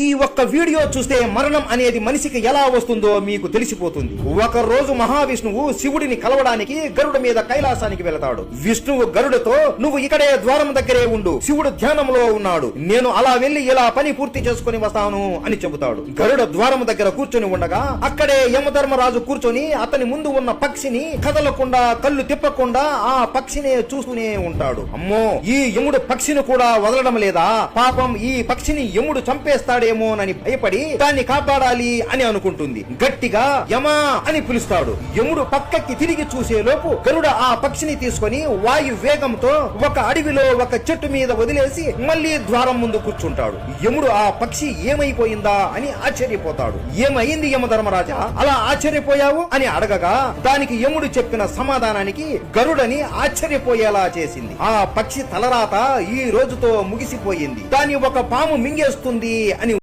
ఈ ఒక్క వీడియో చూస్తే మరణం అనేది మనిషికి ఎలా వస్తుందో మీకు తెలిసిపోతుంది. ఒక రోజు మహావిష్ణువు శివుడిని కలవడానికి గరుడ మీద కైలాసానికి వెళతాడు. విష్ణువు గరుడతో నువ్వు ఇక్కడే ద్వారం దగ్గరే ఉండు, శివుడు ధ్యానంలో ఉన్నాడు, నేను అలా వెళ్లి ఇలా పని పూర్తి చేసుకుని వస్తాను అని చెబుతాడు. గరుడ ద్వారం దగ్గర కూర్చొని ఉండగా అక్కడే యమధర్మరాజు కూర్చొని అతని ముందు ఉన్న పక్షిని కదలకుండా కళ్ళు తిప్పకుండా ఆ పక్షినే చూస్తూనే ఉంటాడు. అమ్మో, ఈ యముడు పక్షిని కూడా వదలడం లేదా, పాపం ఈ పక్షిని యముడు చంపేస్తాడు ఏమోనని భయపడి దాన్ని కాపాడాలి అని అనుకుంటుంది. గట్టిగా యమా అని పిలుస్తాడు. యముడు పక్కకి తిరిగి చూసే లోపు గరుడ ఆ పక్షిని తీసుకొని వాయు వేగంతో ఒక అడవిలో ఒక చెట్టు మీద వదిలేసి మళ్లీ ద్వారం ముందు కూర్చుంటాడు. యముడు ఆ పక్షి ఏమైపోయిందా అని ఆశ్చర్యపోతాడు. ఏమైంది యమధర్మరాజా, అలా ఆశ్చర్యపోయావు అని అడగగా దానికి యముడు చెప్పిన సమాధానానికి గరుడని ఆశ్చర్యపోయేలా చేసింది. ఆ పక్షి తలరాత ఈ రోజుతో ముగిసిపోయింది, దాన్ని ఒక పాము మింగేస్తుంది అని